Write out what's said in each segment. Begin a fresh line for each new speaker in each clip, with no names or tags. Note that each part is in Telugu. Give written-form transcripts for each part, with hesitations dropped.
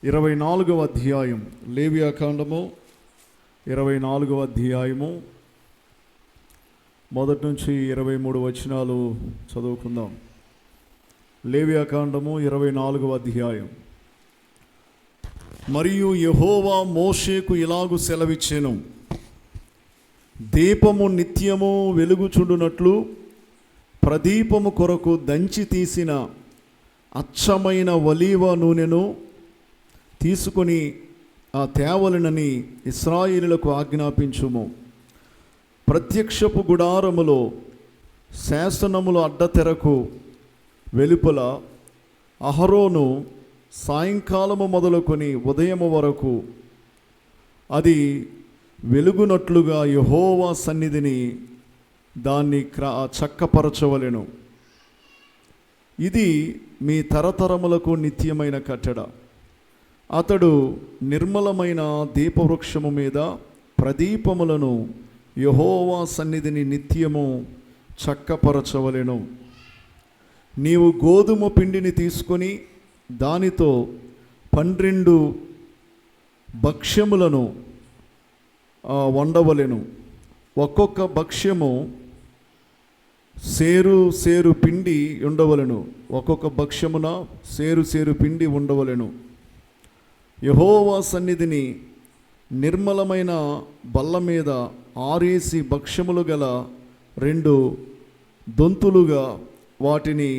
24వ అధ్యాయం, లేవియాకాండము 24వ అధ్యాయము మొదటి నుంచి 23 వచనాలు చదువుకుందాం. లేవియాకాండము 24వ అధ్యాయం. మరియు యెహోవా మోషేకు ఇలాగు సెలవిచ్చెను, దీపము నిత్యము వెలుగుచుండునట్లు ప్రదీపము కొరకు దంచి తీసిన అచ్చమైన ఒలీవ నూనెను తీసుకొని ఆ తేవలనని ఇశ్రాయేలులకు ఆజ్ఞాపించుము. ప్రత్యక్షపు గుడారములో శాసనముల అడ్డతెరకు వెలుపల అహరోను సాయంకాలము మొదలుకొని ఉదయము వరకు అది వెలుగునట్లుగా యెహోవా సన్నిధిని దాన్ని చక్కపరచవలెను. ఇది మీ తరతరములకు నిత్యమైన కట్టడ. అతడు నిర్మలమైన దీపవృక్షము మీద ప్రదీపములను యెహోవా సన్నిధిని నిత్యము చక్కపరచవలెను. నీవు గోధుమ పిండిని తీసుకొని దానితో 12 భక్ష్యములను వండవలెను. ఒక్కొక్క భక్ష్యము సేరు పిండి ఉండవలెను. ఒక్కొక్క భక్ష్యమున సేరు పిండి ఉండవలెను. యెహోవా సన్నిధిని నిర్మలమైన బల్ల మీద ఆరేసి భక్ష్యములు గల 2 దొంతులుగా వాటిని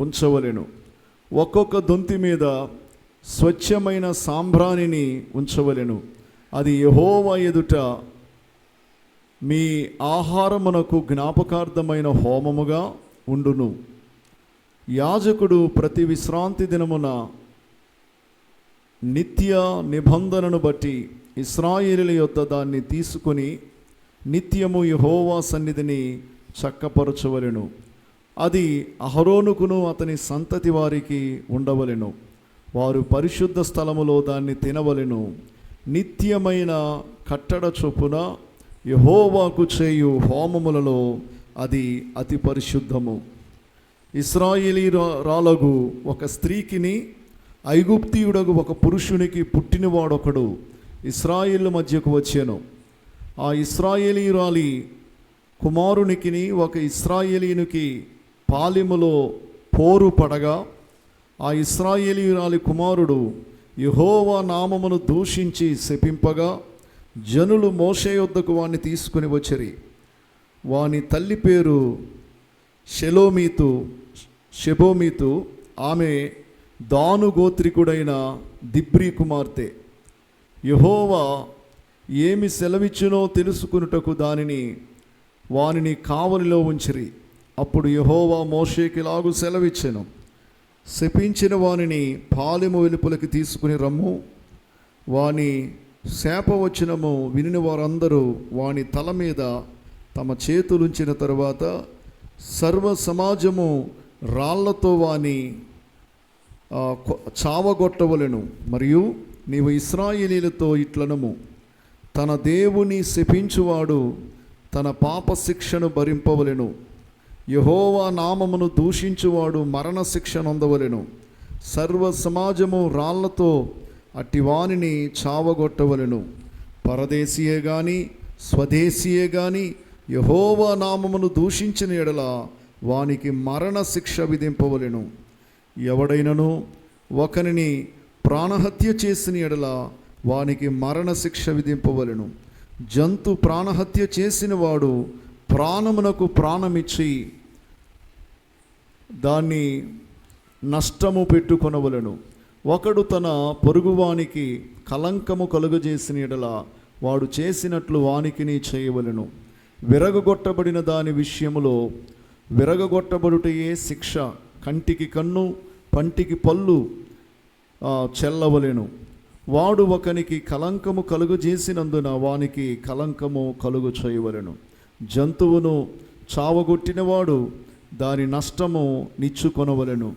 ఉంచవలెను. ఒక్కొక్క దొంతి మీద స్వచ్ఛమైన సాంబ్రాణిని ఉంచవలెను. అది యెహోవా ఎదుట మీ ఆహారమునకు జ్ఞాపకార్థమైన హోమముగా ఉండును. యాజకుడు ప్రతి విశ్రాంతి దినమున నిత్య నిబంధనను బట్టి ఇశ్రాయేలీయుల యొద్ద దాన్ని తీసుకొని నిత్యము యెహోవా సన్నిధిని చక్కపరచవలెను. అది అహరోనుకును అతని సంతతి వారికి ఉండవలెను. వారు పరిశుద్ధ స్థలములో దాన్ని తినవలెను. నిత్యమైన కట్టడ చొప్పున యెహోవాకు చేయు హోమములలో అది అతి పరిశుద్ధము. ఇశ్రాయేలీయురాలగు ఒక స్త్రీకిని ఐగుప్తీయుడగు ఒక పురుషునికి పుట్టినవాడొకడు ఇశ్రాయేలు మధ్యకు వచ్చాను. ఆ ఇశ్రాయేలీయురాలి కుమారునికిని ఒక ఇశ్రాయేలీయునికి పాలెములో పోరు పడగా ఆ ఇశ్రాయేలీయురాలి కుమారుడు యెహోవా నామమును దూషించి శపింపగా జనులు మోషే యొద్దకు వాణ్ణి తీసుకుని వచ్చిరి. వాని తల్లి పేరు షెబోమీతు. ఆమె దాను గోత్రికుడైన దిబ్రీ కుమార్తె. యెహోవా ఏమి సెలవిచ్చునో తెలుసుకునుటకు వానిని కావలిలో ఉంచిరి. అప్పుడు యెహోవా మోషేకి ఇలాగు సెలవిచ్చెను, శపించిన వానిని పాలెము వెలుపలికి తీసుకుని రమ్ము. వాని శాపవచనము వినిన వారందరూ వాని తల మీద తమ చేతులుంచిన తరువాత సర్వ సమాజము రాళ్లతో వాని చావగొట్టవలెను. మరియు నీవు ఇశ్రాయేలీయులతో ఇట్లనము, తన దేవుని శపించువాడు తన పాప శిక్షను భరింపవలెను. యెహోవా నామమును దూషించువాడు మరణ శిక్ష నొందవలెను. సర్వ సమాజము రాళ్లతో అట్టివానిని చావగొట్టవలెను. పరదేశీయే గాని స్వదేశీయే గాని యెహోవా నామమును దూషించిన ఎడల వానికి మరణ శిక్ష విధింపవలెను. ఎవడైనను ఒకనిని ప్రాణహత్య చేసిన ఎడల వానికి మరణ శిక్ష విధింపవలెను. జంతు ప్రాణహత్య చేసిన వాడు ప్రాణమునకు ప్రాణమిచ్చి దాన్ని నష్టము పెట్టుకొనవలెను. ఒకడు తన పొరుగువానికి కలంకము కలుగజేసిన ఎడల వాడు చేసినట్లు వానికిని చేయవలెను. విరగగొట్టబడిన దాని విషయములో విరగగొట్టబడుటయే శిక్ష. కంటికి కన్ను, పంటికి పళ్ళు చెల్లవలెను. వాడు ఒకనికి కలంకము కలుగు చేసినందున వానికి కలంకము కలుగు చేయవలెను. జంతువును చావగొట్టినవాడు దాని నష్టము నిచ్చుకొనవలెను.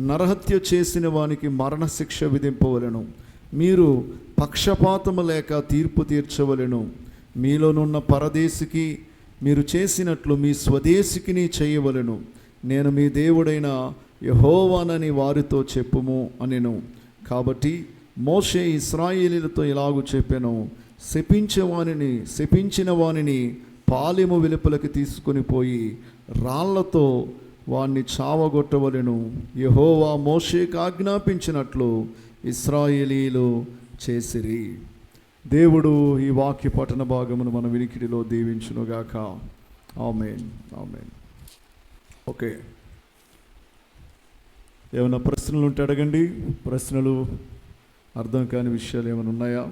నరహత్య చేసిన వానికి మరణశిక్ష విధింపవలెను. మీరు పక్షపాతము లేక తీర్పు తీర్చవలెను. మీలోనున్న పరదేశికి మీరు చేసినట్లు మీ స్వదేశికిని చేయవలెను. నేను మీ దేవుడైన యెహోవానని వారితో చెప్పుము అనెను. కాబట్టి మోషే ఇశ్రాయేలీయులతో ఇలాగు చెప్పెను, శపించిన వానిని పాలెము వెలుపలకి తీసుకొని పోయి రాళ్లతో వాణ్ణి చావగొట్టవలెను. యెహోవా మోషేకు ఆజ్ఞాపించినట్లు ఇశ్రాయేలీయులు చేసిరి. దేవుడు ఈ వాక్య పఠన భాగమును మన వినికిడిలో దీవించునుగాక. ఆమేన్, ఆమేన్. ఓకే, ఏమైనా ప్రశ్నలు ఉంటే అడగండి. ప్రశ్నలు, అర్థం కాని విషయాలు ఏమైనా ఉన్నాయా?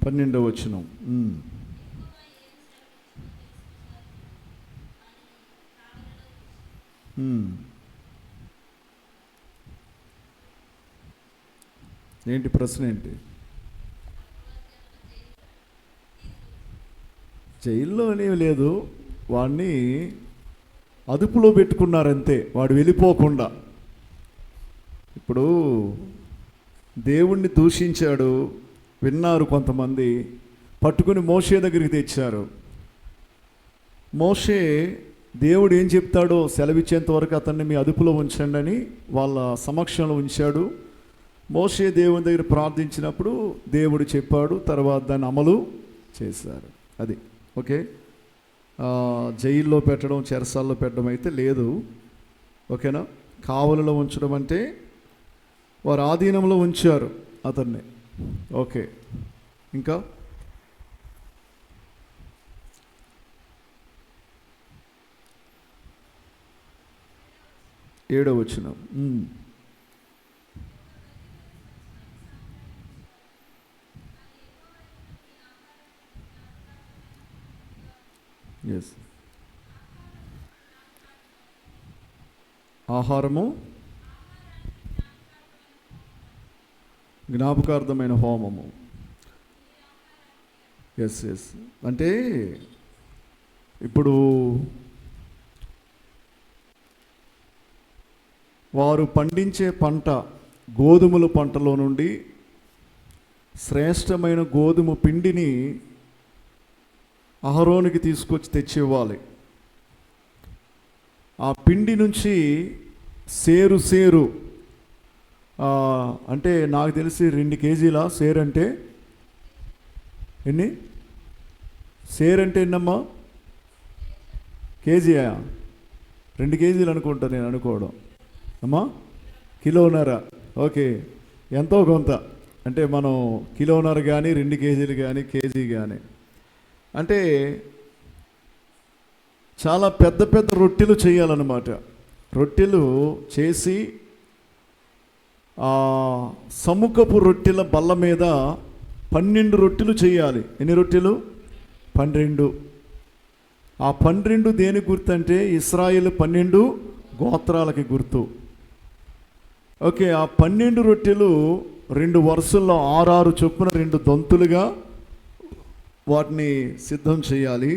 పన్నెండవ వచనం. ఏంటి ప్రశ్న? ఏంటి? జైల్లో అనేవి లేదు, వాడిని అదుపులో పెట్టుకున్నారంతే, వాడు వెళ్ళిపోకుండా. ఇప్పుడు దేవుణ్ణి దూషించాడు, విన్నారు కొంతమంది, పట్టుకుని మోషే దగ్గరికి తెచ్చారు. మోషే దేవుడు ఏం చెప్తాడో సెలవిచ్చేంత వరకు అతన్ని మీ అదుపులో ఉంచండి అని వాళ్ళ సమక్షంలో ఉంచాడు. మోషే దేవుని దగ్గర ప్రార్థించినప్పుడు దేవుడు చెప్పాడు, తర్వాత దాన్ని అమలు చేశారు. అది ఓకే. జైల్లో పెట్టడం, చెరసాల్లో పెట్టడం అయితే లేదు. ఓకేనా? కావలిలో ఉంచడం అంటే వారు ఆధీనంలో ఉంచారు అతన్ని. ఓకే, ఇంకా 7వ వచనం. ఎస్, ఆహారము జ్ఞాపకార్థమైన హోమము. ఎస్ ఎస్, అంటే ఇప్పుడు వారు పండించే పంట, గోధుమల పంటలో నుండి శ్రేష్టమైన గోధుమ పిండిని అహరోనుకి తీసుకొచ్చి తెచ్చివ్వాలి. ఆ పిండి నుంచి సేరు అంటే నాకు తెలిసి 2 కేజీల సేరు అంటే ఎన్ని? సేరు అంటే ఎన్నమ్మా? కేజీయా? 2 కేజీలు అనుకుంటా నేను అనుకోవడం. అమ్మా, కిలోన్నర. ఓకే, ఎంతో కొంత. అంటే మనం కిలోన్నర కానీ 2 కేజీలు కానీ కేజీ కానీ, అంటే చాలా పెద్ద పెద్ద రొట్టెలు చేయాలన్నమాట. రొట్టెలు చేసి సముఖపు రొట్టెల బల్ల మీద 12 రొట్టెలు చేయాలి. ఎన్ని రొట్టెలు? 12. ఆ 12 దేని గుర్తు అంటే ఇశ్రాయేలు 12 గోత్రాలకి గుర్తు. ఓకే, ఆ 12 రొట్టెలు 2 వరుసల్లో 6 చొప్పున 2 దొంతులుగా వాటిని సిద్ధం చేయాలి.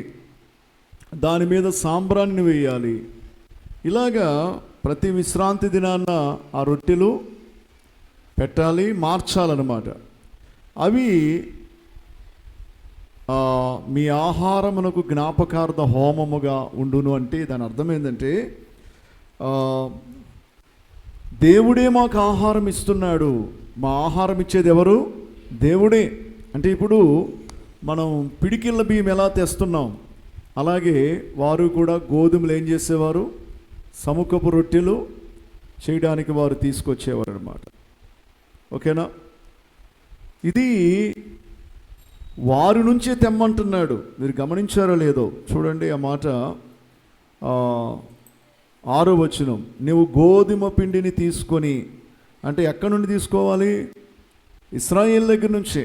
దాని మీద సాంబ్రాన్ని వేయాలి. ఇలాగా ప్రతి విశ్రాంతి దినాన ఆ రొట్టెలు పెట్టాలి, మార్చాలన్నమాట. అవి మీ ఆహారమునకు జ్ఞాపకార్థ హోమముగా ఉండును. అంటే దాని అర్థం ఏంటంటే దేవుడే మాకు ఆహారం ఇస్తున్నాడు. మా ఆహారం ఇచ్చేది ఎవరు? దేవుడే. అంటే ఇప్పుడు మనం పిడికిళ్ళ బియ్యం ఎలా తెస్తున్నాం, అలాగే వారు కూడా గోధుమలు ఏం చేసేవారు? సముఖపు రొట్టెలు చేయడానికి వారు తీసుకొచ్చేవారు అన్నమాట. ఓకేనా? ఇది వారి నుంచే తెమ్మంటున్నాడు. మీరు గమనించారో లేదో చూడండి ఆ మాట. 6వ వచనం, నువ్వు గోధుమ పిండిని తీసుకొని, అంటే ఎక్కడి నుండి తీసుకోవాలి? ఇశ్రాయేల్ దగ్గర నుంచే.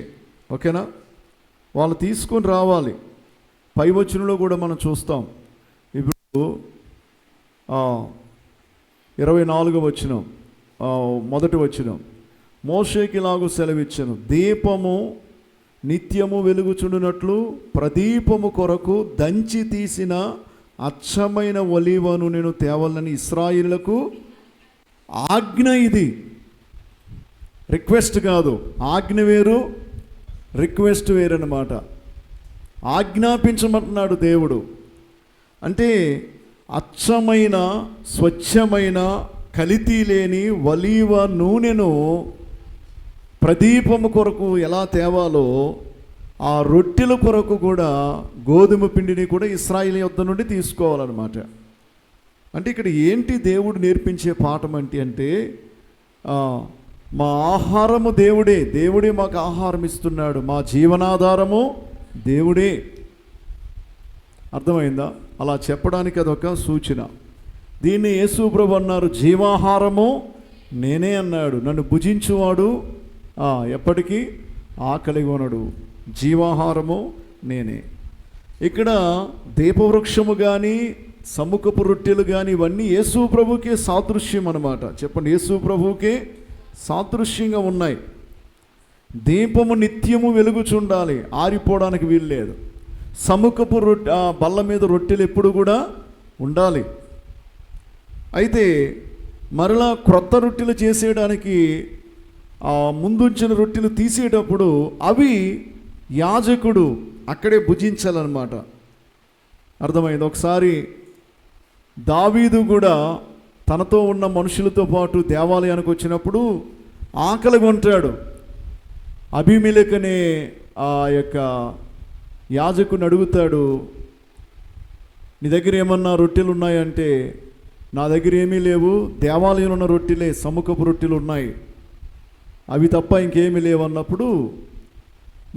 ఓకేనా? వాళ్ళు తీసుకొని రావాలి. పై వచనంలో కూడా మనం చూస్తాం. ఇప్పుడు 24వ వచనం, మొదటి వచనం, మోషేకి ఇలాగూ సెలవిచ్చెను, దీపము నిత్యము వెలుగుచుండునట్లు ప్రదీపము కొరకు దంచి తీసిన అచ్చమైన ఒలీవ నూనెను తేవాలని ఇశ్రాయేలులకు ఆజ్ఞ. ఇది రిక్వెస్ట్ కాదు, ఆజ్ఞ వేరు, రిక్వెస్ట్ వేరనమాట. ఆజ్ఞాపించమంటున్నాడు దేవుడు. అంటే అచ్చమైన స్వచ్ఛమైన కల్తీ లేని ఒలీవ నూనెను ప్రదీపము కొరకు ఎలా తేవాలో ఆ రొట్టెల కొరకు కూడా గోధుమ పిండిని కూడా ఇశ్రాయేలు యొద్ద నుండి తీసుకోవాలన్నమాట. అంటే ఇక్కడ ఏంటి దేవుడు నేర్పించే పాఠం అంటే మా ఆహారము దేవుడే మాకు ఆహారం ఇస్తున్నాడు, మా జీవనాధారము దేవుడే. అర్థమైందా? అలా చెప్పడానికి అదొక సూచన. దీన్ని యేసు ప్రభు అన్నారు, జీవాహారము నేనే అన్నాడు. నన్ను భుజించువాడు ఎప్పటికీ ఆకలి కొనడు, జీవాహారము నేనే. ఇక్కడ దీపవృక్షము కానీ సముఖపు రొట్టెలు కానీ ఇవన్నీ యేసు ప్రభుకే సాదృశ్యం అన్నమాట. చెప్పండి, యేసు ప్రభుకే సాదృశ్యంగా ఉన్నాయి. దీపము నిత్యము వెలుగుచుండాలి, ఆరిపోవడానికి వీలు లేదు. సముఖపు బల్ల మీద రొట్టెలు ఎప్పుడు కూడా ఉండాలి. అయితే మరలా క్రొత్త రొట్టెలు చేసేయడానికి ముందుంచిన రొట్టెలు తీసేటప్పుడు అవి యాజకుడు అక్కడే భుజించాలన్నమాట. అర్థమైంది? ఒకసారి దావీదు కూడా తనతో ఉన్న మనుషులతో పాటు దేవాలయానికి వచ్చినప్పుడు ఆకలి కొంటాడు. అబీమెలెకు అనే ఆ యొక్క యాజకుని అడుగుతాడు, నీ దగ్గర ఏమన్నా రొట్టెలు ఉన్నాయంటే, నా దగ్గర ఏమీ లేవు, దేవాలయంలో ఉన్న రొట్టెలే, సముఖపు రొట్టెలు ఉన్నాయి, అవి తప్ప ఇంకేమీ లేవన్నప్పుడు,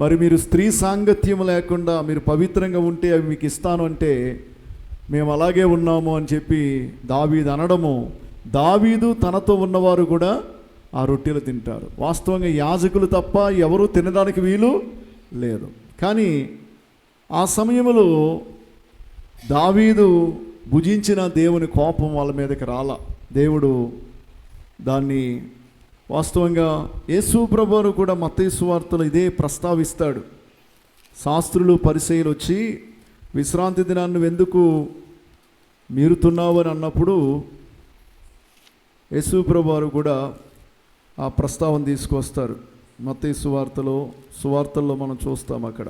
మరి మీరు స్త్రీ సాంగత్యం లేకుండా మీరు పవిత్రంగా ఉంటే అవి మీకు ఇస్తాను అంటే, మేము అలాగే ఉన్నాము అని చెప్పి దావీదు అనడము, దావీదు తనతో ఉన్నవారు కూడా ఆ రొట్టెలు తింటారు. వాస్తవంగా యాజకులు తప్ప ఎవరూ తినడానికి వీలు లేదు. కానీ ఆ సమయంలో దావీదు భుజించిన దేవుని కోపం వాళ్ళ మీదకి రాల. దేవుడు దాన్ని వాస్తవంగా యేసు ప్రభువు కూడా మత్తయి సువార్తలో ఇదే ప్రస్తావిస్తాడు. శాస్త్రులు పరిసయ్యులు వచ్చి విశ్రాంతి దినాన్ని ఎందుకు మీరుతున్నావు అని అన్నప్పుడు యేసు ప్రభువు కూడా ఆ ప్రస్తావన తీసుకొస్తారు. మత్తయి సువార్తల్లో మనం చూస్తాం. అక్కడ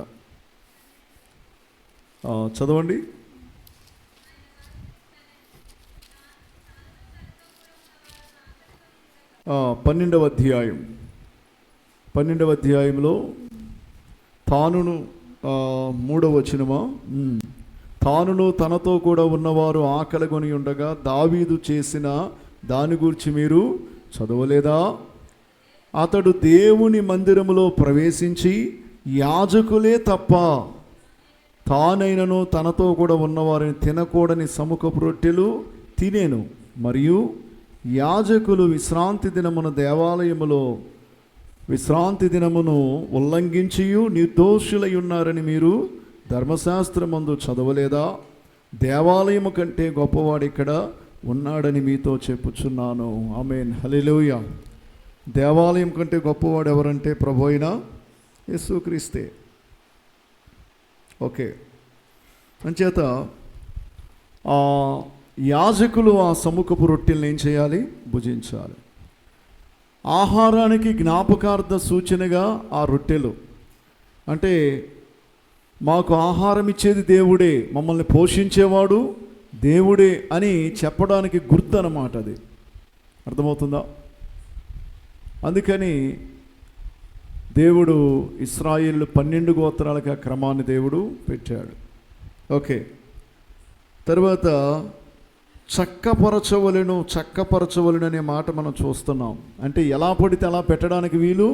చదవండి. పన్నెండవ అధ్యాయంలో తానును 3వ వచనమా, తానును తనతో కూడా ఉన్నవారు ఆకలి కొని ఉండగా దావీదు చేసిన దాని గురించి మీరు చదవలేదా? అతడు దేవుని మందిరములో ప్రవేశించి యాజకులే తప్ప తానైనను తనతో కూడా ఉన్నవారిని తినకూడని సముఖపు రొట్టెలు తినేను, మరియు యాజకులు విశ్రాంతి దినమున దేవాలయములో విశ్రాంతి దినమును ఉల్లంఘించియు నిర్దోషులై ఉన్నారని మీరు ధర్మశాస్త్రమందు చదవలేదా? దేవాలయము కంటే గొప్పవాడు ఇక్కడ ఉన్నాడని మీతో చెప్పుచున్నాను. ఆమేన్, హల్లెలూయా. దేవాలయం కంటే గొప్పవాడు ఎవరంటే ప్రభు అయిన యేసుక్రీస్తే. ఓకే, అంచేత యాజకులు ఆ సముఖపు రొట్టెలను ఏం చేయాలి? భుజించాలి. ఆహారానికి జ్ఞాపకార్థ సూచనగా ఆ రొట్టెలు, అంటే మాకు ఆహారం ఇచ్చేది దేవుడే, మమ్మల్ని పోషించేవాడు దేవుడే అని చెప్పడానికి గుర్తు అన్నమాట. అది అర్థమవుతుందా? అందుకని దేవుడు ఇశ్రాయేలు 12 గోత్రాలకు ఆ క్రమాన్ని దేవుడు పెట్టాడు. ఓకే, తర్వాత చక్కపరచవలెను అనే మాట మనం చూస్తున్నాం. అంటే ఎలా పడితే అలా పెట్టడానికి వీలు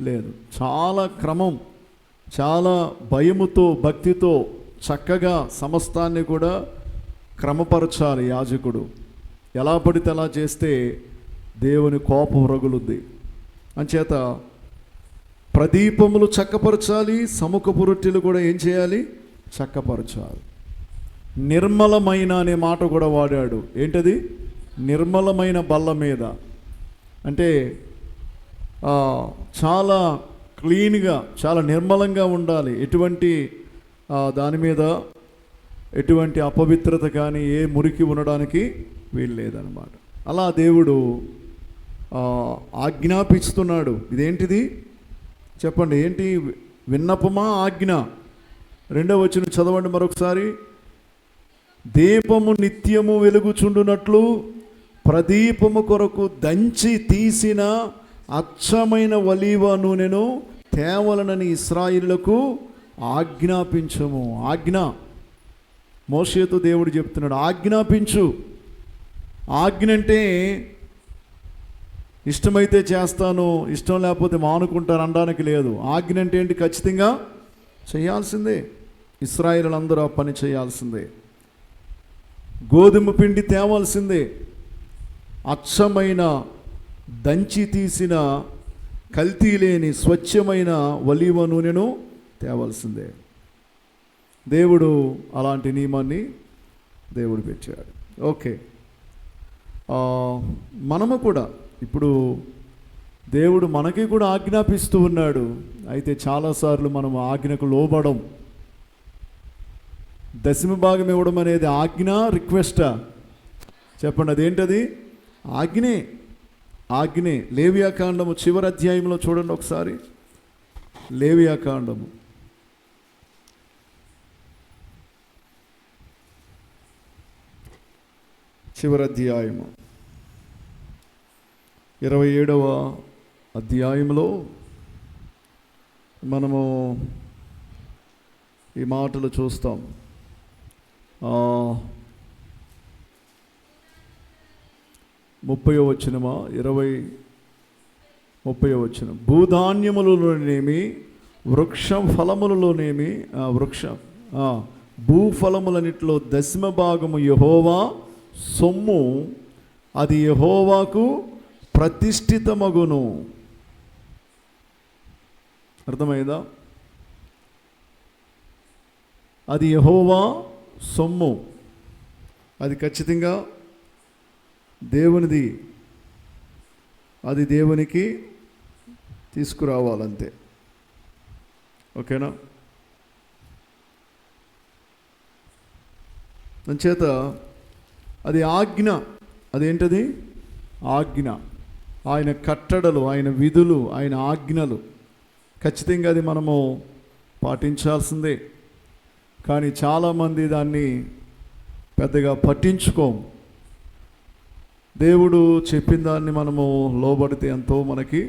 లేదు. చాలా క్రమం, చాలా భయముతో భక్తితో చక్కగా సమస్తాన్ని కూడా క్రమపరచాలి యాజకుడు. ఎలా పడితే అలా చేస్తే దేవుని కోపం రగులుద్ది. అంచేత ప్రదీపములు చక్కపరచాలి, సముఖపు రొట్టెలు కూడా ఏం చేయాలి? చక్కపరచాలి. నిర్మలమైన అనే మాట కూడా వాడాడు. ఏంటది? నిర్మలమైన బల్ల మీద, అంటే చాలా క్లీన్గా, చాలా నిర్మలంగా ఉండాలి. ఎటువంటి దాని మీద ఎటువంటి అపవిత్రత కానీ ఏ మురికి ఉండడానికి వీలు లేదనమాట. అలా దేవుడు ఆజ్ఞాపిస్తున్నాడు. ఇదేంటిది చెప్పండి? ఏంటి? విన్నపమా ఆజ్ఞ? 2వ వచనం చదవండి మరొకసారి. దీపము నిత్యము వెలుగుచుండునట్లు ప్రదీపము కొరకు దంచి తీసిన అచ్చమైన ఒలీవ నూనెను తేవలనని ఇశ్రాయేలులకు ఆజ్ఞాపించము. ఆజ్ఞ. మోషేతో దేవుడు చెప్తున్నాడు, ఆజ్ఞాపించు. ఆజ్ఞ అంటే ఇష్టమైతే చేస్తాను, ఇష్టం లేకపోతే మానుకుంటాను అనడానికి లేదు. ఆజ్ఞ అంటే ఏంటి? ఖచ్చితంగా చేయాల్సిందే. ఇశ్రాయేలులందరూ ఆ పని చేయాల్సిందే. గోధుమ పిండి తేవాల్సిందే. అచ్చమైన దంచి తీసిన కల్తీ లేని స్వచ్ఛమైన ఒలీవ నూనెను తేవాల్సిందే. దేవుడు అలాంటి నియమాన్ని దేవుడు పెట్టాడు. ఓకే, మనము కూడా ఇప్పుడు దేవుడు మనకి కూడా ఆజ్ఞాపిస్తూ ఉన్నాడు. అయితే చాలాసార్లు మనం ఆజ్ఞకు లోబడం. దశమ భాగం ఇవ్వడం అనేది ఆజ్ఞ, రిక్వెస్టా? చెప్పండి, అదేంటది? ఆజ్ఞే. ఆజ్ఞే. లేవియాకాండము చివరి అధ్యాయంలో చూడండి ఒకసారి. లేవియాకాండము చివరి అధ్యాయము 27వ అధ్యాయంలో మనము ఈ మాటలు చూస్తాం. 30వ వచనమా 30వ వచనం. భూధాన్యములలోనేమి వృక్ష ఫలములలోనేమి భూఫలములన్నిటిలో దశమ భాగము యెహోవా సొమ్ము, అది యెహోవాకు ప్రతిష్ఠితమగును. అర్థమైందా? అది యెహోవా సొమ్ము, అది ఖచ్చితంగా దేవునిది. అది దేవునికి తీసుకురావాలంతే. ఓకేనా? అంచేత అది ఆజ్ఞ. అదేంటది? ఆజ్ఞ. ఆయన కట్టడలు, ఆయన విధులు, ఆయన ఆజ్ఞలు ఖచ్చితంగా అది మనము పాటించాల్సిందే. కానీ చాలామంది దాన్ని పెద్దగా పట్టించుకోం. దేవుడు చెప్పిన దాన్ని మనము లోబడితే ఎంతో మనకి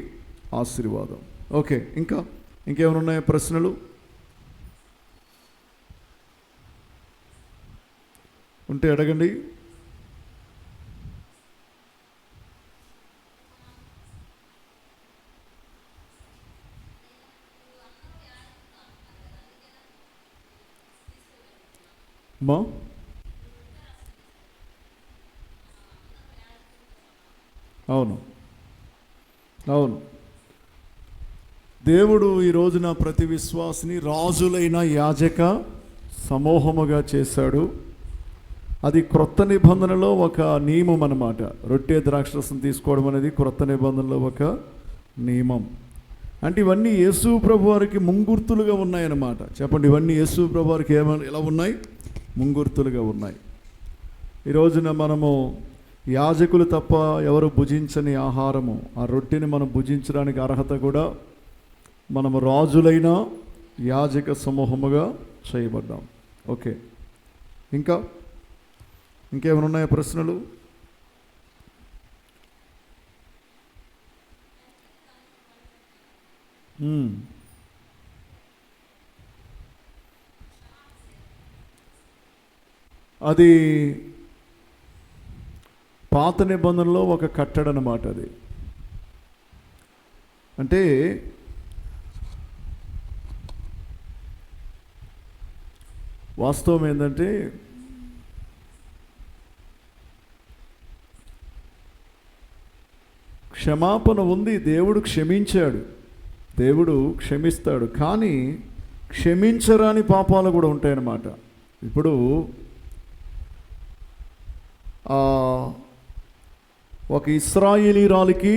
ఆశీర్వాదం. ఓకే, ఇంకేమైనా ఉన్నాయా ప్రశ్నలు? ఉంటే అడగండి. మా అవును, అవును. దేవుడు ఈ రోజున ప్రతి విశ్వాసిని రాజులైన యాజక సమూహముగా చేశాడు. అది క్రొత్త నిబంధనలో ఒక నియమం అన్నమాట. రొట్టె ద్రాక్షరసం తీసుకోవడం అనేది క్రొత్త నిబంధనలో ఒక నియమం. అంటే ఇవన్నీ యేసు ప్రభు వారికి ముంగుర్తులుగా ఉన్నాయన్నమాట. చెప్పండి, ఇవన్నీ యేసు ప్రభు వారికి ఎలా ఉన్నాయి? ముంగుర్తులుగా ఉన్నాయి. ఈ రోజున మనము యాజకులు తప్ప ఎవరు భుజించని ఆహారము, ఆ రొట్టెని మనం భుజించడానికి అర్హత కూడా మనము రాజులైన యాజక సమూహముగా చేయబడ్డాం. ఓకే, ఇంకేమైనా ఉన్నాయా ప్రశ్నలు? అది పాత నిబంధనలో ఒక కట్టడ అన్నమాట. అది అంటే వాస్తవం ఏంటంటే క్షమాపణ ఉంది. దేవుడు క్షమించాడు, దేవుడు క్షమిస్తాడు. కానీ క్షమించరాని పాపాలు కూడా ఉంటాయన్నమాట. ఇప్పుడు ఒక ఇశ్రాయేలీరాలికి,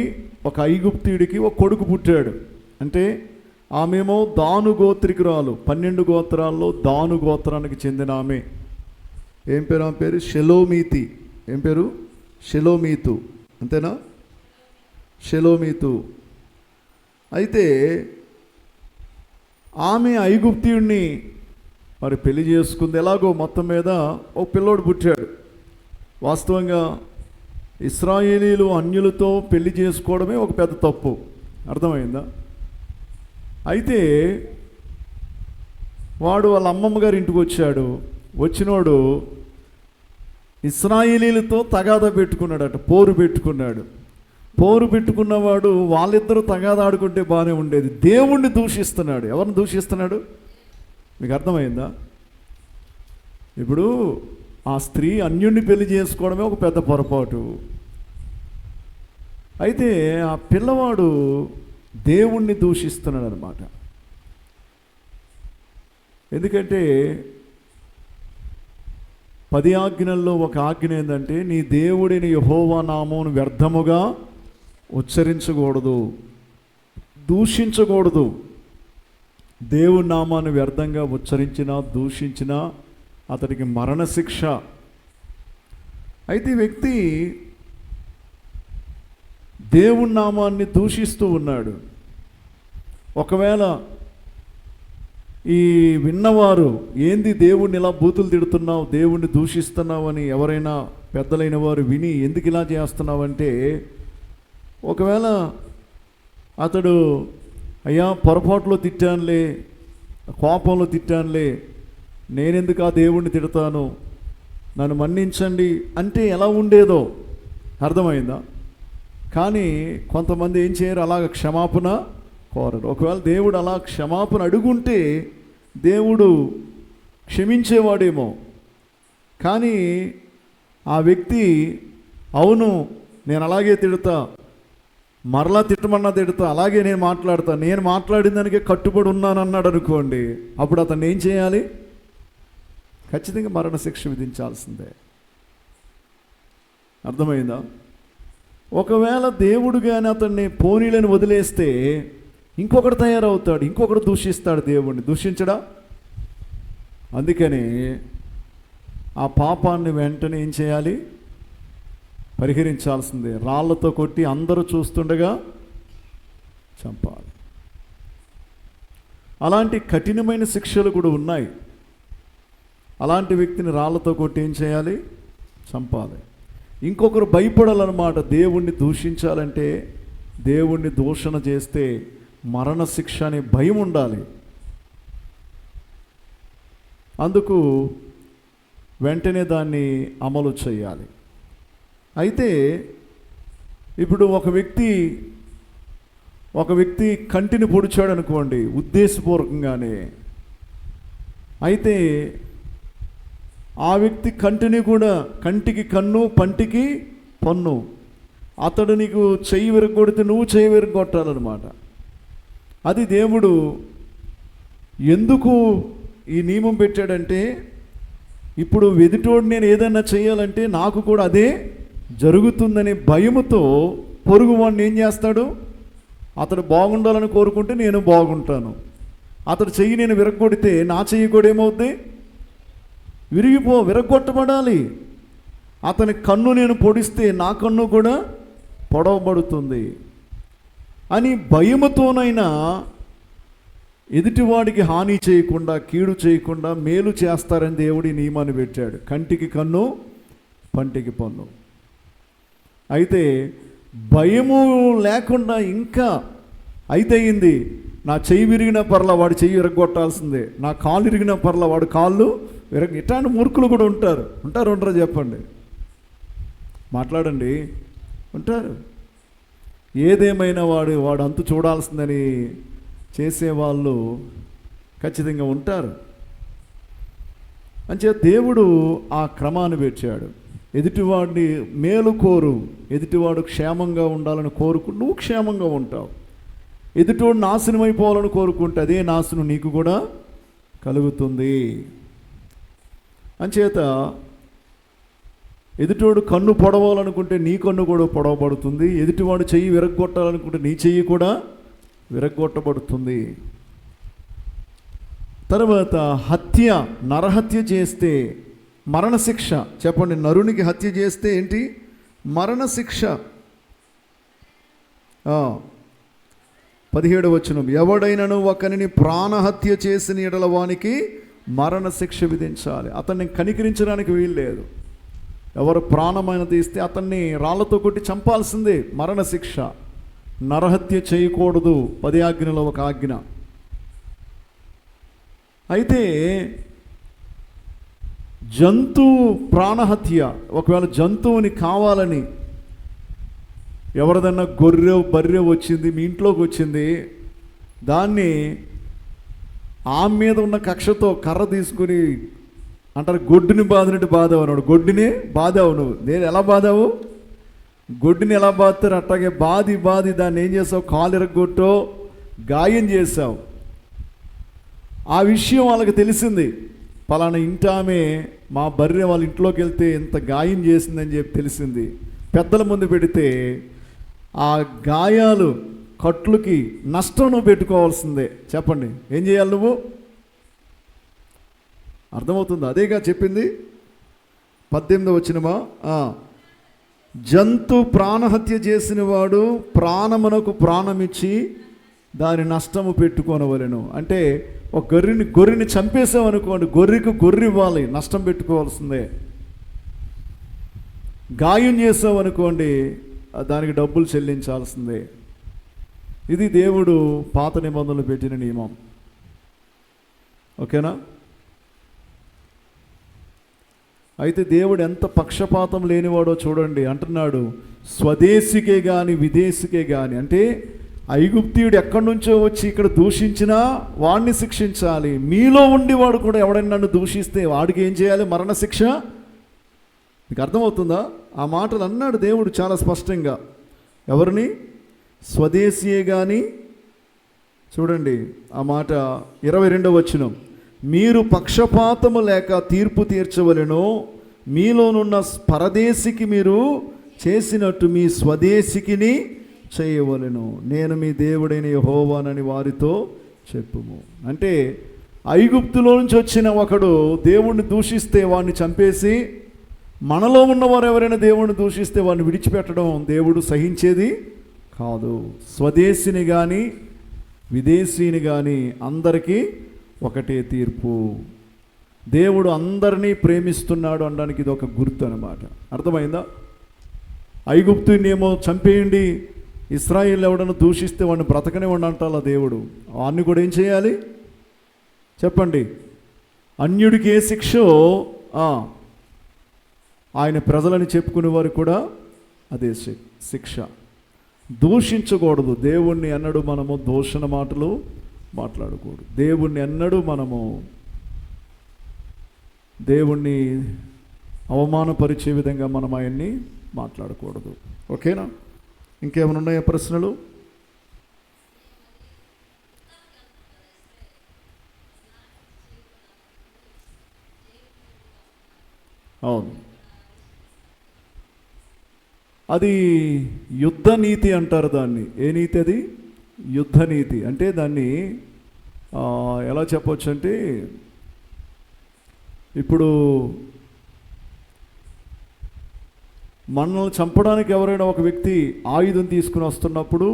ఒక ఐగుప్తీయుడికి ఒక కొడుకు పుట్టాడు. అంటే ఆమెమో దాను గోత్రికురాలు. 12 గోత్రాల్లో దాను గోత్రానికి చెందిన ఆమె. ఏం పేరు? ఆమె పేరు షెలోమీతి. ఏం పేరు? షెలోమీతు. అంతేనా? షెలోమీతు. అయితే ఆమె ఐగుప్తీయుణ్ణి మరి పెళ్లి చేసుకుంది. ఎలాగో మొత్తం మీద ఒక పిల్లోడు పుట్టాడు. వాస్తవంగా ఇశ్రాయేలీలు అన్యులతో పెళ్లి చేసుకోవడమే ఒక పెద్ద తప్పు. అర్థమైందా? అయితే వాడు వాళ్ళ అమ్మమ్మ గారి ఇంటికి వచ్చాడు. వచ్చినోడు ఇశ్రాయేలీలతో తగాదా పెట్టుకున్నాడట, పోరు పెట్టుకున్నాడు. పోరు పెట్టుకున్నవాడు వాళ్ళిద్దరూ తగాదా ఆడుకుంటే బాగానే ఉండేది. దేవుణ్ణి దూషిస్తున్నాడు. ఎవరిని దూషిస్తున్నాడు? మీకు అర్థమైందా? ఇప్పుడు ఆ స్త్రీ అన్యుణ్ణి పెళ్లి చేసుకోవడమే ఒక పెద్ద పొరపాటు. అయితే ఆ పిల్లవాడు దేవుణ్ణి దూషిస్తున్నాడు అన్నమాట. ఎందుకంటే 10 ఆజ్ఞల్లో ఒక ఆజ్ఞ ఏంటంటే, నీ దేవుడిని యెహోవా నామమును వ్యర్థముగా ఉచ్చరించకూడదు, దూషించకూడదు. దేవుని నామాన్ని వ్యర్థంగా ఉచ్చరించినా దూషించినా అతడికి మరణశిక్ష. అయితే ఈ వ్యక్తి దేవుని నామాన్ని దూషిస్తూ ఉన్నాడు. ఒకవేళ ఈ విన్నవారు, ఏంది దేవుణ్ణి ఇలా బూతులు తిడుతున్నావు, దేవుణ్ణి దూషిస్తున్నావు అని ఎవరైనా పెద్దలైన వారు విని, ఎందుకు ఇలా చేస్తున్నావంటే, ఒకవేళ అతడు అయ్యా పొరపాటులో తిట్టానులే, కోపంలో తిట్టానులే, నేనెందుకు ఆ దేవుణ్ణి తిడతాను, నన్ను మన్నించండి అంటే ఎలా ఉండేదో. అర్థమైందా? కానీ కొంతమంది ఏం చేయరు, అలాగ క్షమాపణ కోరరు. ఒకవేళ దేవుడు అలా క్షమాపణ అడుగుంటే దేవుడు క్షమించేవాడేమో. కానీ ఆ వ్యక్తి, అవును నేను అలాగే తిడతా, మరలా తిట్టమన్నా తిడతా, అలాగే నేను మాట్లాడతా, నేను మాట్లాడిన దానికే కట్టుబడి ఉన్నాను అన్నాడు అనుకోండి, అప్పుడు అతన్ని ఏం చేయాలి? ఖచ్చితంగా మరణశిక్ష విధించాల్సిందే. అర్థమైందా? ఒకవేళ దేవుడు కానీ అతన్ని పోనీలను వదిలేస్తే ఇంకొకడు తయారవుతాడు, ఇంకొకడు దూషిస్తాడు. దేవుణ్ణి దూషించడా? అందుకని ఆ పాపాన్ని వెంటనే ఏం చేయాలి? పరిహరించాల్సిందే. రాళ్లతో కొట్టి అందరూ చూస్తుండగా చంపాలి. అలాంటి కఠినమైన శిక్షలు కూడా ఉన్నాయి. అలాంటి వ్యక్తిని రాళ్లతో కొట్టి ఏం చేయాలి? చంపాలి. ఇంకొకరు భయపడాలన్నమాట. దేవుణ్ణి దూషించాలంటే, దేవుణ్ణి దూషణ చేస్తే మరణశిక్ష అనే భయం ఉండాలి. అందుకు వెంటనే దాన్ని అమలు చేయాలి. అయితే ఇప్పుడు ఒక వ్యక్తి కంటిని పొడిచాడు అనుకోండి, ఉద్దేశపూర్వకంగానే. అయితే ఆ వ్యక్తి కంటిని కూడా, కంటికి కన్ను పంటికి పన్ను, అతడు నీకు చెయ్యి విరగొడితే నువ్వు చెయ్యి విరగొట్టాలన్నమాట. అది దేవుడు ఎందుకు ఈ నియమం పెట్టాడంటే, ఇప్పుడు ఎదుటోడు నేను ఏదైనా చేయాలంటే నాకు కూడా అదే జరుగుతుందనే భయముతో పొరుగువాడిని ఏం చేస్తాడు? అతడు బాగుండాలని కోరుకుంటే నేను బాగుంటాను. అతడు చెయ్యి నేను విరగొడితే నా చెయ్యి కూడా ఏమవుద్ది? విరగొట్టబడాలి. అతని కన్ను నేను పొడిస్తే నా కన్ను కూడా పొడవబడుతుంది అని భయముతోనైనా ఎదుటివాడికి హాని చేయకుండా, కీడు చేయకుండా మేలు చేస్తారని దేవుడి నియమాన్ని పెట్టాడు. కంటికి కన్ను పంటికి పన్ను. అయితే భయము లేకుండా ఇంకా అయితే అయింది, నా చెయ్యి విరిగిన పర్ల వాడు చెయ్యి విరగొట్టాల్సిందే, నా కాలు విరిగిన పర్ల వాడు కాళ్ళు ఇట్లాంటి మూర్ఖులు కూడా ఉంటారా చెప్పండి, మాట్లాడండి. ఉంటారు. ఏదేమైనా వాడు అంతు చూడాల్సిందని చేసేవాళ్ళు ఖచ్చితంగా ఉంటారు. అంచే దేవుడు ఆ క్రమాన్ని పెట్టాడు. ఎదుటివాడిని మేలు కోరు, ఎదుటివాడు క్షేమంగా ఉండాలని కోరుకుంటూ నువ్వు క్షేమంగా ఉంటావు. ఎదుటివాడు నాశనం అయిపోవాలని కోరుకుంటే అదే నాశనం నీకు కూడా కలుగుతుంది. అంచేత ఎదుటివాడు కన్ను పొడవాలనుకుంటే నీ కన్ను కూడా పొడవబడుతుంది. ఎదుటివాడు చెయ్యి విరగొట్టాలనుకుంటే నీ చెయ్యి కూడా విరగొట్టబడుతుంది. తర్వాత హత్య, నరహత్య చేస్తే మరణశిక్ష. చెప్పండి, నరునికి హత్య చేస్తే మరణశిక్ష. 17వ వచనం, ఎవడైనను ఒకనిని ప్రాణహత్య చేసిన ఎడల వానికి మరణశిక్ష విధించాలి. అతన్ని కనికరించడానికి వీలు లేదు. ఎవరు ప్రాణమైన తీస్తే అతన్ని రాళ్లతో కొట్టి చంపాల్సిందే, మరణశిక్ష. నరహత్య చేయకూడదు, 10 ఆజ్ఞలో ఒక ఆజ్ఞ. అయితే జంతువు ప్రాణహత్య, ఒకవేళ జంతువుని కావాలని ఎవరిదన్నా గొర్రె బర్రె వచ్చింది మీ ఇంట్లోకి వచ్చింది, దాన్ని ఆమె మీద ఉన్న కక్షతో కర్ర తీసుకుని అంటారు గొడ్డుని బాదినట్టు బాధావు అన్నాడు. గొడ్డుని బాధావు నువ్వు. నేను ఎలా బాధావు? గొడ్డుని ఎలా బాదుతారు అట్లాగే బాది దాన్ని ఏం చేసావు? కాలు ఇరగొట్టో గాయం చేసావు. ఆ విషయం వాళ్ళకి తెలిసింది. పలానా ఇంటామె మా బర్రె వాళ్ళ ఇంట్లోకి వెళ్తే ఎంత గాయం చేసిందని చెప్పి తెలిసింది. పెద్దల ముందు పెడితే ఆ గాయాలు కట్లుకి నష్టం నువ్వు పెట్టుకోవాల్సిందే. చెప్పండి, ఏం చేయాలి నువ్వు? అర్థమవుతుంది? అదేగా చెప్పింది 18వ వచనమా? జంతు ప్రాణహత్య చేసిన వాడు ప్రాణమునకు ప్రాణమిచ్చి దాని నష్టము పెట్టుకోనవలెను. అంటే ఒక గొర్రెని చంపేసామనుకోండి, గొర్రెకు గొర్రె ఇవ్వాలి, నష్టం పెట్టుకోవాల్సిందే. గాయం చేసామనుకోండి, దానికి డబ్బులు చెల్లించాల్సిందే. ఇది దేవుడు పాత నిబంధనలు పెట్టిన నియమం. ఓకేనా? అయితే దేవుడు ఎంత పక్షపాతం లేనివాడో చూడండి. అంటున్నాడు, స్వదేశికే కానీ విదేశికే కానీ. అంటే ఐగుప్తీయుడు ఎక్కడి నుంచో వచ్చి ఇక్కడ దూషించినా వాడిని శిక్షించాలి. మీలో ఉండి వాడు కూడా ఎవడైనా నన్ను దూషిస్తే వాడికి ఏం చేయాలి? మరణశిక్ష. మీకు అర్థమవుతుందా? ఆ మాటలు అన్నాడు దేవుడు చాలా స్పష్టంగా. ఎవరిని? స్వదేశీయే కానీ. చూడండి ఆ మాట 22వ వచనం, మీరు పక్షపాతము లేక తీర్పు తీర్చవలెను, మీలోనున్న పరదేశికి మీరు చేసినట్టు మీ స్వదేశికిని చేయవలెను, నేను మీ దేవుడైన యెహోవానని వారితో చెప్పుము. అంటే ఐగుప్తులో నుంచి వచ్చిన ఒకడు దేవుణ్ణి దూషిస్తే వాడిని చంపేసి, మనలో ఉన్నవారు ఎవరైనా దేవుణ్ణి దూషిస్తే వాడిని విడిచిపెట్టడం దేవుడు సహించేది కాదు. స్వదేశిని కానీ విదేశీని కానీ అందరికీ ఒకటే తీర్పు. దేవుడు అందరినీ ప్రేమిస్తున్నాడు అనడానికి ఇది ఒక గుర్తు అన్నమాట. అర్థమైందా? ఐగుప్తుని ఏమో చంపేయండి, ఇశ్రాయేలు ఎవడన్నా దూషిస్తే వాడిని బ్రతకనివ్వండి అంటాలా దేవుడు. వాడిని కూడా ఏం చేయాలి చెప్పండి? అన్యుడికి ఏ శిక్షో ఆయన ప్రజలని చెప్పుకునే వారు కూడా అదే శిక్ష. దూషించకూడదు. దేవుణ్ణి ఎన్నడూ మనము దూషణ మాటలు మాట్లాడకూడదు. దేవుణ్ణి ఎన్నడూ మనము దేవుణ్ణి అవమానపరిచే విధంగా మనం ఆయన్ని మాట్లాడకూడదు. ఓకేనా? ఇంకేమైనా ఉన్నాయా ప్రశ్నలు? అవును, అది యుద్ధ నీతి అంటారు దాన్ని. ఏ నీతి అది? యుద్ధ నీతి. అంటే దాన్ని ఎలా చెప్పవచ్చు అంటే, ఇప్పుడు మనల్ని చంపడానికి ఎవరైనా ఒక వ్యక్తి ఆయుధం తీసుకుని వస్తున్నప్పుడు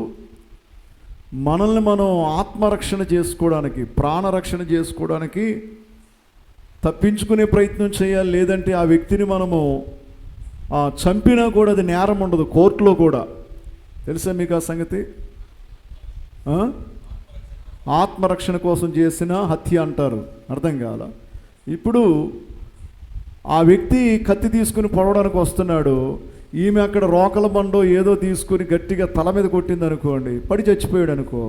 మనల్ని మనం ఆత్మరక్షణ చేసుకోవడానికి, ప్రాణరక్షణ చేసుకోవడానికి తప్పించుకునే ప్రయత్నం చేయాలి. లేదంటే ఆ వ్యక్తిని మనము చంపినా కూడా అది నేరం ఉండదు కోర్టులో కూడా. తెలుసా మీకు ఆ సంగతి? ఆత్మరక్షణ కోసం చేసిన హత్య అంటారు. అర్థం కాల. ఇప్పుడు ఆ వ్యక్తి కత్తి తీసుకుని పొడవడానికి వస్తున్నాడు, ఈమె అక్కడ రోకల బండో ఏదో తీసుకుని గట్టిగా తల మీద కొట్టింది అనుకోండి, పడి చచ్చిపోయాడు అనుకో,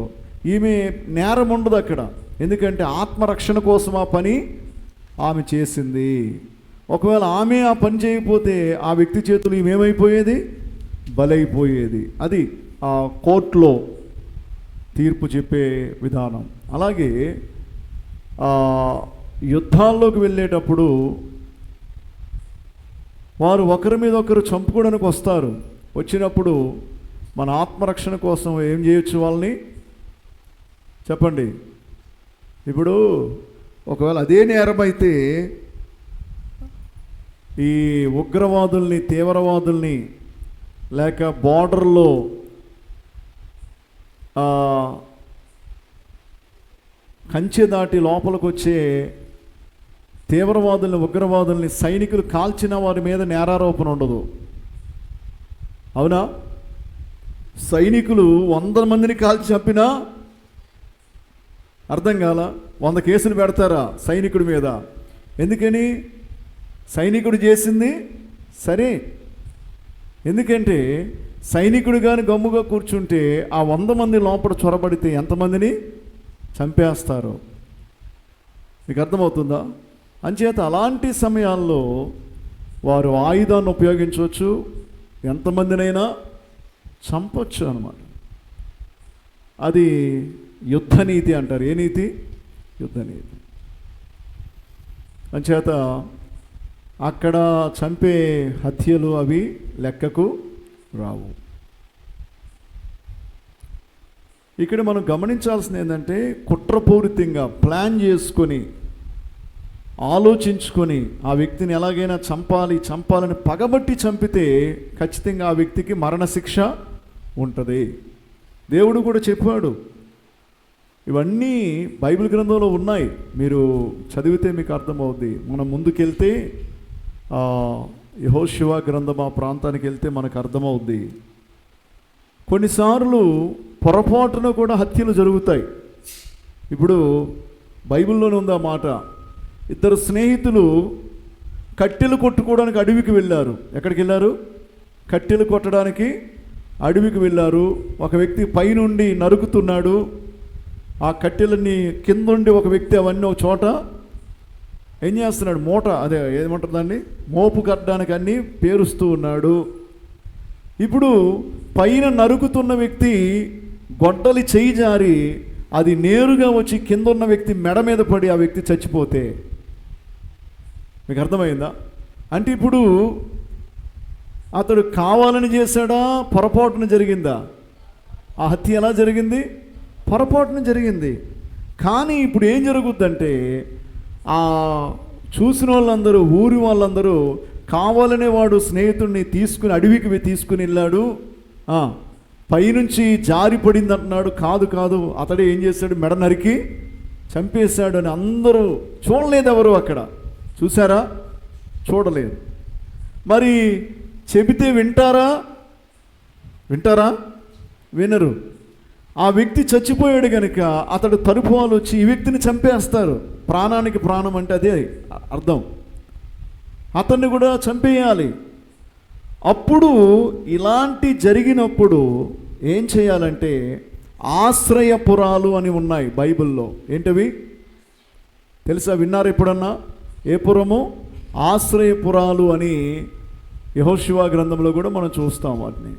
ఈమె నేరం ఉండదు అక్కడ. ఎందుకంటే ఆత్మరక్షణ కోసం ఆ పని ఆమె చేసింది. ఒకవేళ ఆమె ఆ పని చేయకపోతే ఆ వ్యక్తి చేతులు ఏమైపోయేది? బలైపోయేది. అది ఆ కోర్టులో తీర్పు చెప్పే విధానం. అలాగే యుద్ధాల్లోకి వెళ్ళేటప్పుడు వారు ఒకరి మీద ఒకరు చంపుకోవడానికి వస్తారు. వచ్చినప్పుడు మన ఆత్మరక్షణ కోసం ఏం చేయొచ్చు వాళ్ళని చెప్పండి? ఇప్పుడు ఒకవేళ అదే నేరం అయితే ఈ ఉగ్రవాదుల్ని, తీవ్రవాదుల్ని, లేక బార్డర్లో కంచె దాటి లోపలికి వచ్చే తీవ్రవాదుల్ని, ఉగ్రవాదుల్ని సైనికులు కాల్చిన వారి మీద నేరారోపణ ఉండదు. అవునా? సైనికులు 100 మందిని కాల్చి చంపినా అర్థం కాల, 100 కేసులు పెడతారా సైనికుడి మీద? ఎందుకని? సైనికుడు చేసింది సరే. ఎందుకంటే సైనికుడు కానీ గమ్ముగా కూర్చుంటే ఆ 100 మంది లోపల చొరబడితే ఎంతమందిని చంపేస్తారు? మీకు అర్థమవుతుందా? అంచేత అలాంటి సమయాల్లో వారు ఆయుధాన్ని ఉపయోగించవచ్చు, ఎంతమందినైనా చంపొచ్చు అన్నమాట. అది యుద్ధనీతి అంటారు. ఏ నీతి? యుద్ధనీతి. అంచేత అక్కడ చంపే హత్యలు అవి లెక్కకు రావు. ఇక్కడ మనం గమనించాల్సింది ఏంటంటే, కుట్రపూరితంగా ప్లాన్ చేసుకొని ఆలోచించుకొని ఆ వ్యక్తిని ఎలాగైనా చంపాలని పగబట్టి చంపితే ఖచ్చితంగా ఆ వ్యక్తికి మరణశిక్ష ఉంటుంది. దేవుడు కూడా చెప్పాడు. ఇవన్నీ బైబిల్ గ్రంథంలో ఉన్నాయి, మీరు చదివితే మీకు అర్థమవుద్ది. మనం ముందుకెళ్తే యెహోషువ గ్రంథం ఆ ప్రాంతానికి వెళ్తే మనకు అర్థమవుద్ది. కొన్నిసార్లు పొరపాటున కూడా హత్యలు జరుగుతాయి. ఇప్పుడు బైబిల్లోనే ఉంది ఆ మాట. 2 స్నేహితులు కట్టెలు కొట్టుకోవడానికి అడవికి వెళ్ళారు. ఎక్కడికి వెళ్ళారు? కట్టెలు కొట్టడానికి అడవికి వెళ్ళారు. ఒక వ్యక్తి పైనుండి నరుకుతున్నాడు. ఆ కట్టెలని కిందుండి ఒక వ్యక్తి అవన్నీ ఒక చోట ఏం చేస్తున్నాడు? అదే ఏమంటారు దాన్ని, మోపు కట్టడానికి అన్నీ పేరుస్తూ ఉన్నాడు. ఇప్పుడు పైన నరుకుతున్న వ్యక్తి గొడ్డలి చేయి జారి అది నేరుగా వచ్చి కింద ఉన్న వ్యక్తి మెడ మీద పడి ఆ వ్యక్తి చచ్చిపోతే మీకు అర్థమైందా? అంటే ఇప్పుడు అతడు కావాలని చేశాడా, పొరపాటున జరిగిందా? ఆ హత్య ఎలా జరిగింది? పొరపాటున జరిగింది. కానీ ఇప్పుడు ఏం జరుగుద్దంటే, ఆ చూసిన వాళ్ళందరూ, ఊరి వాళ్ళందరూ కావాలనే వాడు స్నేహితుడిని అడవికి తీసుకుని వెళ్ళాడు, పైనుంచి జారి పడింది అంటున్నాడు. కాదు అతడే ఏం చేశాడు? మెడ నరికి చంపేశాడు అని అందరూ చూడలేదు. ఎవరు అక్కడ చూసారా? చూడలేదు. మరి చెబితే వింటారా? వినరు. ఆ వ్యక్తి చచ్చిపోయాడు కనుక అతడు తరపు వాళ్ళు వచ్చి ఈ వ్యక్తిని చంపేస్తారు. ప్రాణానికి ప్రాణం అంటే అదే అర్థం. అతన్ని కూడా చంపేయాలి. అప్పుడు ఇలాంటి జరిగినప్పుడు ఏం చేయాలంటే, ఆశ్రయపురాలు అని ఉన్నాయి బైబిల్లో. ఏంటవి తెలుసా? విన్నారు ఎప్పుడన్నా? ఏ పురము? ఆశ్రయపురాలు అని యెహోషువ గ్రంథంలో కూడా మనం చూస్తాం వాటిని.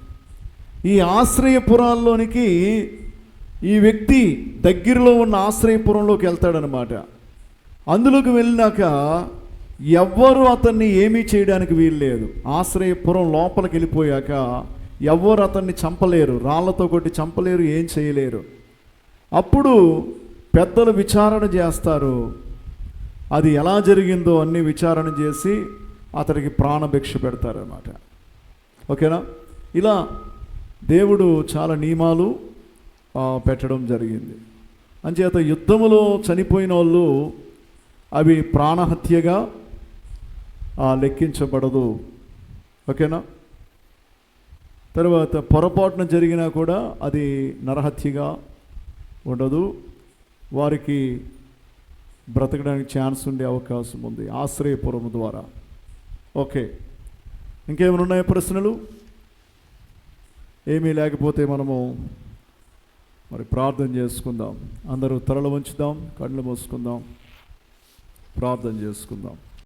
ఈ ఆశ్రయపురాల్లోనికి ఈ వ్యక్తి దగ్గరలో ఉన్న ఆశ్రయపురంలోకి వెళ్తాడనమాట. అందులోకి వెళ్ళినాక ఎవ్వరు అతన్ని ఏమీ చేయడానికి వీల్లేదు. ఆశ్రయపురం లోపలికి వెళ్ళిపోయాక ఎవ్వరు అతన్ని చంపలేరు, రాళ్లతో కొట్టి చంపలేరు, ఏం చేయలేరు. అప్పుడు పెద్దలు విచారణ చేస్తారు. అది ఎలా జరిగిందో అన్ని విచారణ చేసి అతనికి ప్రాణభిక్ష పెడతారన్నమాట. ఓకేనా? ఇలా దేవుడు చాలా నియమాలు పెట్టడం జరిగింది. అంచేత యుద్ధములో చనిపోయిన వాళ్ళు అవి ప్రాణహత్యగా లెక్కించబడదు. ఓకేనా? తర్వాత పొరపాటున జరిగినా కూడా అది నరహత్యగా ఉండదు. వారికి బ్రతకడానికి ఛాన్స్ ఉండే అవకాశం ఉంది ఆశ్రయపురం ద్వారా. ఓకే, ఇంకేమైనా ఉన్నాయా ప్రశ్నలు? ఏమీ లేకపోతే మనము మరి ప్రార్థన చేసుకుందాం. అందరూ తలలు వంచుదాం, కళ్ళు మూసుకుందాం, ప్రార్థన చేసుకుందాం.